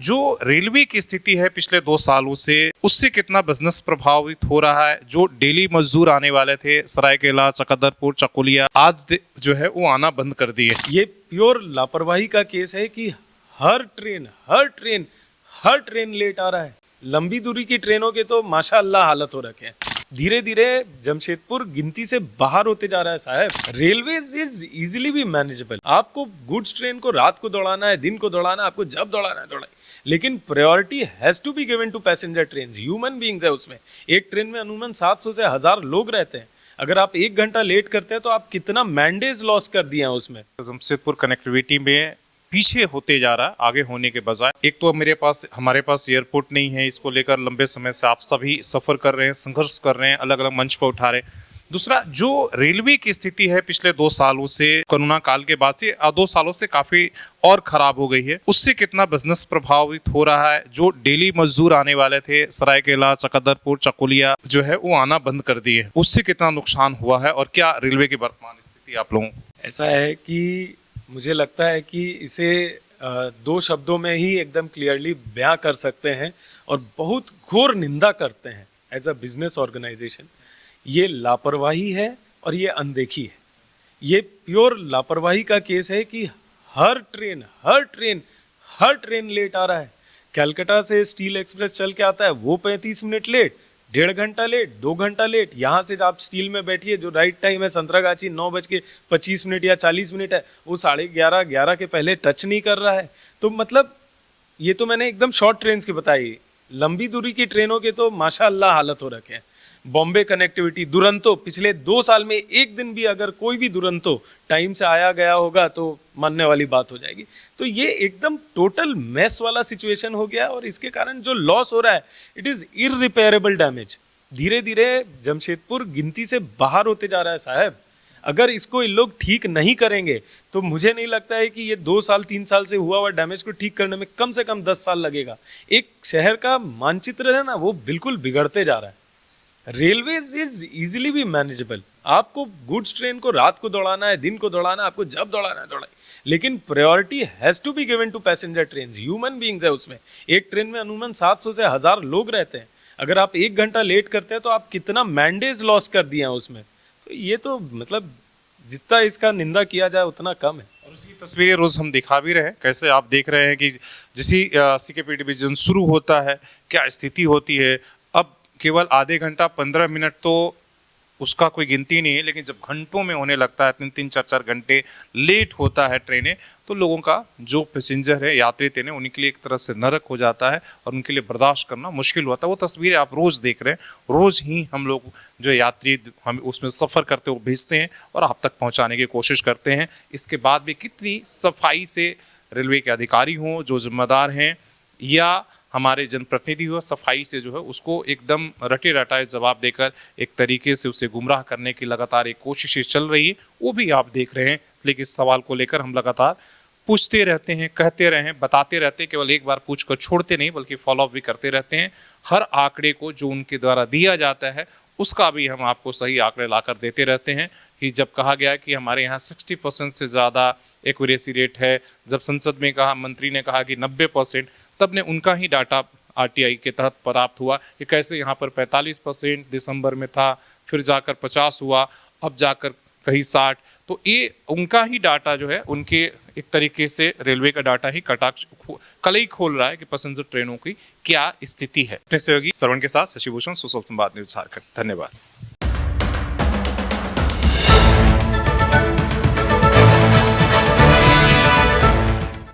जो रेलवे की स्थिति है पिछले 2 सालों से, उससे कितना बिजनेस प्रभावित हो रहा है। जो डेली मजदूर आने वाले थे सरायकेला, चकदरपुर, चकुलिया, आज जो है वो आना बंद कर दिए। ये प्योर लापरवाही का केस है कि हर ट्रेन लेट आ रहा है। लंबी दूरी की ट्रेनों के तो माशाअल्लाह हालत हो रखे हैं। धीरे धीरे जमशेदपुर गिनती से बाहर होते जा रहा है साहब। रेलवेज इज इजीली भी मैनेजेबल। आपको गुड्स ट्रेन को रात को दौड़ाना है, दिन को दौड़ाना है, आपको जब दौड़ाना है दौड़ाए, लेकिन priority has to be given to passenger train. Human beings है उसमें। एक ट्रेन में अमूमन 700 से 1000 लोग रहते हैं। अगर आप 1 घंटा लेट करते हैं तो आप कितना मैंडेज लॉस कर दिया है उसमें। जमशेदपुर कनेक्टिविटी में पीछे होते जा रहा है आगे होने के बजाय। एक तो हमारे पास एयरपोर्ट नहीं है, इसको लेकर लंबे समय से आप सभी सफर कर रहे हैं, संघर्ष कर रहे हैं, अलग अलग मंच पर उठा रहे हैं। दूसरा, जो रेलवे की स्थिति है पिछले 2 सालों से, कोरोना काल के बाद से 2 सालों से काफी और खराब हो गई है। उससे कितना बिजनेस प्रभावित हो रहा है। जो डेली मजदूर आने वाले थे सरायकेला, चकदरपुर, चकुलिया, जो है वो आना बंद कर दिए। उससे कितना नुकसान हुआ है और क्या रेलवे की वर्तमान स्थिति आप लोगों को? ऐसा है कि मुझे लगता है कि इसे 2 शब्दों में ही एकदम क्लियरली बयां कर सकते हैं और बहुत घोर निंदा करते हैं एज अ बिजनेस ऑर्गेनाइजेशन। ये लापरवाही है और ये अनदेखी है। ये प्योर लापरवाही का केस है कि हर ट्रेन लेट आ रहा है। कलकत्ता से स्टील एक्सप्रेस चल के आता है, वो 35 मिनट लेट, 1.5 घंटा लेट, 2 घंटा लेट। यहाँ से आप स्टील में बैठिए, जो राइट टाइम है संतरागाछी 9:25 या 40 मिनट है, वो 11:30 के पहले टच नहीं कर रहा है। तो मतलब ये तो मैंने एकदम शॉर्ट ट्रेन की बताई। लंबी दूरी की ट्रेनों के तो माशाअल्लाह हालत हो रखे हैं। बॉम्बे कनेक्टिविटी, दुरंतो, पिछले 2 साल में एक दिन भी अगर कोई भी दुरंतो टाइम से आया गया होगा तो मानने वाली बात हो जाएगी। तो ये एकदम टोटल मैस वाला सिचुएशन हो गया और इसके कारण जो लॉस हो रहा है, इट इज इररिपेयरेबल डैमेज। धीरे धीरे जमशेदपुर गिनती से बाहर होते जा रहा है साहब। अगर इसको इन लोग ठीक नहीं करेंगे तो मुझे नहीं लगता है कि ये 2 साल 3 साल से हुआ हुआ डैमेज को ठीक करने में कम से कम 10 साल लगेगा। एक शहर का मानचित्र है ना, वो बिल्कुल बिगड़ते जा रहा है। रेलवेज इज इजीली भी मैनेजेबल। आपको गुड्स ट्रेन को रात को दौड़ाना है, दिन को दौड़ाना है, आपको जब दौड़ाना है दौड़ाए, लेकिन priority has to be given to passenger train. Human beings है उसमें। एक ट्रेन में अमूमन 700 से 1000 लोग रहते हैं। अगर आप 1 घंटा लेट करते हैं तो आप कितना मैंडेज लॉस कर दिया है उसमें। तो ये तो मतलब जितना इसका निंदा किया जाए उतना कम है। और उसकी तस्वीरें रोज हम दिखा भी रहे हैं। कैसे आप देख रहे हैं कि जैसे सीकेपी डिवीजन शुरू होता है क्या स्थिति होती है। अब केवल आधे घंटा 15 मिनट तो उसका कोई गिनती नहीं है, लेकिन जब घंटों में होने लगता है, 3-3, 4-4 घंटे लेट होता है ट्रेनें, तो लोगों का जो पैसेंजर है, यात्री थे, उनके लिए एक तरह से नरक हो जाता है और उनके लिए बर्दाश्त करना मुश्किल होता है। वो तस्वीरें आप रोज़ देख रहे हैं। रोज़ ही हम लोग जो यात्री हम उसमें सफ़र करते हुए भेजते हैं और आप तक पहुँचाने की कोशिश करते हैं। इसके बाद भी कितनी सफाई से रेलवे के अधिकारी हों, जो जिम्मेदार हैं, या हमारे जनप्रतिनिधि हो, सफाई से जो है उसको एकदम रटे रटाए जवाब देकर एक तरीके से उसे गुमराह करने की लगातार एक कोशिशें चल रही है, वो भी आप देख रहे हैं। इसलिए इस सवाल को लेकर हम लगातार पूछते रहते हैं, कहते रहे हैं, बताते रहते हैं। केवल एक बार पूछ कर छोड़ते नहीं, बल्कि फॉलोअप भी करते रहते हैं। हर आंकड़े को जो उनके द्वारा दिया जाता है उसका भी हम आपको सही आंकड़े लाकर देते रहते हैं। कि जब कहा गया कि हमारे यहाँ 60% से ज़्यादा एक्यूरेसी रेट है, जब संसद में कहा, मंत्री ने कहा कि 90%, तब ने उनका ही डाटा आरटीआई के तहत प्राप्त हुआ कि कैसे यहाँ पर 45% दिसंबर में था, फिर जाकर 50 हुआ, अब जाकर कहीं 60। तो ये उनका ही डाटा जो है, उनके एक तरीके से रेलवे का डाटा ही कटाक्ष कलई खोल रहा है कि पैसेंजर ट्रेनों की क्या स्थिति है। अपने सहयोगी श्रवण के साथ शशि भूषण, सोशल संवाद न्यूज झारखंड। धन्यवाद।